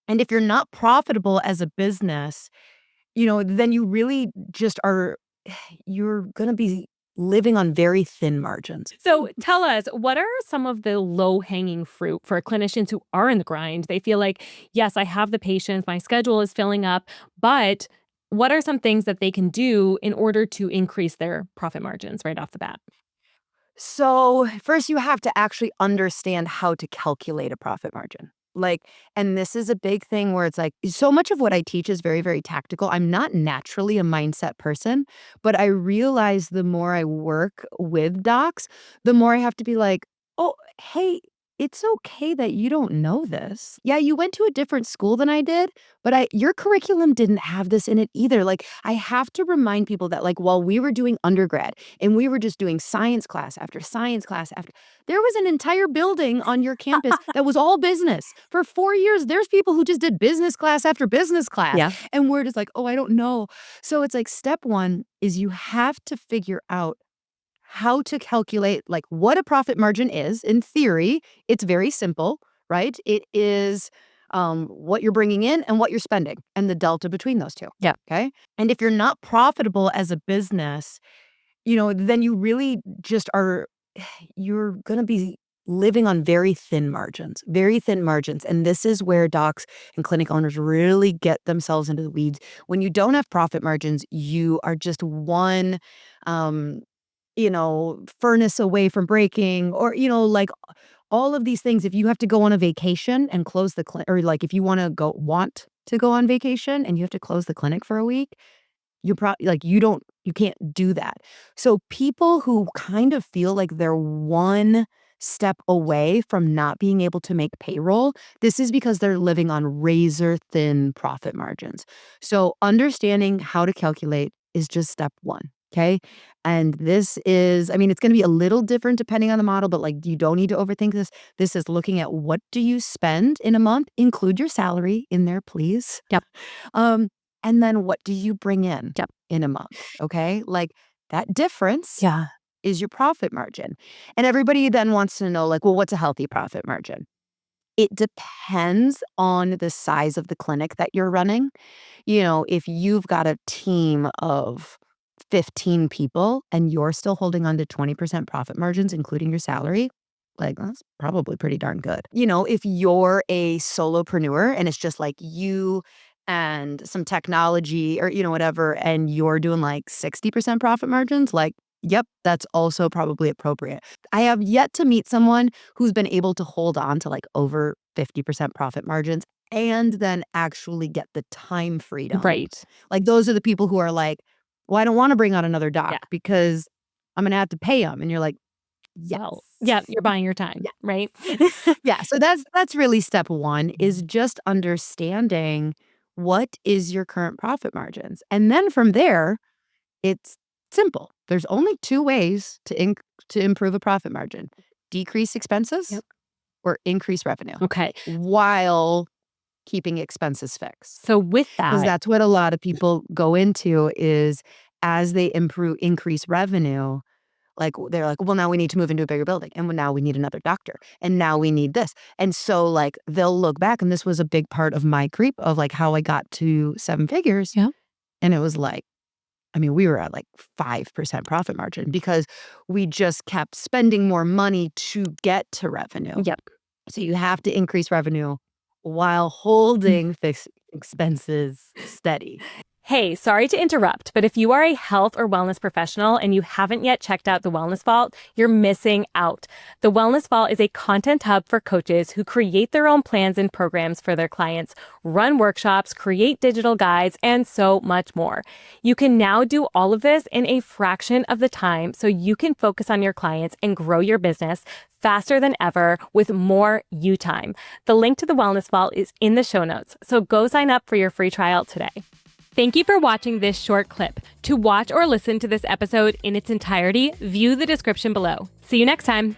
And if you're not profitable as a business, then you really just you're going to be living on very thin margins. So tell us, what are some of the low-hanging fruit for clinicians who are in the grind? They feel like, yes, I have the patients, my schedule is filling up, but what are some things that they can do in order to increase their profit margins right off the bat? So, first you have to actually understand how to calculate a profit margin. And this is a big thing where it's like, so much of what I teach is very, very tactical. I'm not naturally a mindset person, but I realize the more I work with docs, the more I have to be like, oh, hey, it's okay that you don't know this. Yeah, you went to a different school than I did, but your curriculum didn't have this in it either. I have to remind people that, while we were doing undergrad and we were just doing science class after science class after, there was an entire building on your campus that was all business. For 4 years, there's people who just did business class after business class. Yeah. And we're just like, oh, I don't know. So it's like step one is you have to figure out how to calculate what a profit margin is. In theory, it's very simple, right? It is what you're bringing in and what you're spending and the delta between those two. Yeah. Okay. And if you're not profitable as a business, then you really just you're going to be living on very thin margins, very thin margins. And this is where docs and clinic owners really get themselves into the weeds. When you don't have profit margins, you are just one, um, furnace away from breaking, or, all of these things. If you have to go on a vacation and close the clinic, or if you want to go on vacation and you have to close the clinic for a week, you're probably you can't do that. So people who kind of feel like they're one step away from not being able to make payroll, this is because they're living on razor thin profit margins. So understanding how to calculate is just step one. Okay. And this is, I mean, it's going to be a little different depending on the model, but you don't need to overthink this. This is looking at what do you spend in a month? Include your salary in there, please. Yep. Um, and then what do you bring in Yep. in a month? Okay. That difference Yeah. is your profit margin. And everybody then wants to know, well, what's a healthy profit margin? It depends on the size of the clinic that you're running. If you've got a team of 15 people and you're still holding on to 20% profit margins, including your salary, that's probably pretty darn good. If you're a solopreneur and it's just you and some technology or, whatever, and you're doing 60% profit margins, yep, that's also probably appropriate. I have yet to meet someone who's been able to hold on to over 50% profit margins and then actually get the time freedom. Right. Those are the people who are well, I don't want to bring on another doc because I'm going to have to pay them. And you're like, yes. Well, yeah, you're buying your time, right? Yeah. So that's really step one is just understanding what is your current profit margins. And then from there, it's simple. There's only two ways to improve a profit margin: decrease expenses or increase revenue. Okay. While keeping expenses fixed. So with Because that, that's what a lot of people go into is as they increase revenue, they're like, well, now we need to move into a bigger building. And now we need another doctor. And now we need this. And so they'll look back. And this was a big part of my creep of how I got to 7 figures. Yeah. And it was we were at 5% profit margin because we just kept spending more money to get to revenue. Yep. So you have to increase revenue while holding fixed expenses steady. Hey, sorry to interrupt, but if you are a health or wellness professional and you haven't yet checked out The Wellness Vault, you're missing out. The Wellness Vault is a content hub for coaches who create their own plans and programs for their clients, run workshops, create digital guides, and so much more. You can now do all of this in a fraction of the time so you can focus on your clients and grow your business faster than ever with more you time. The link to The Wellness Vault is in the show notes, so go sign up for your free trial today. Thank you for watching this short clip. To watch or listen to this episode in its entirety, view the description below. See you next time.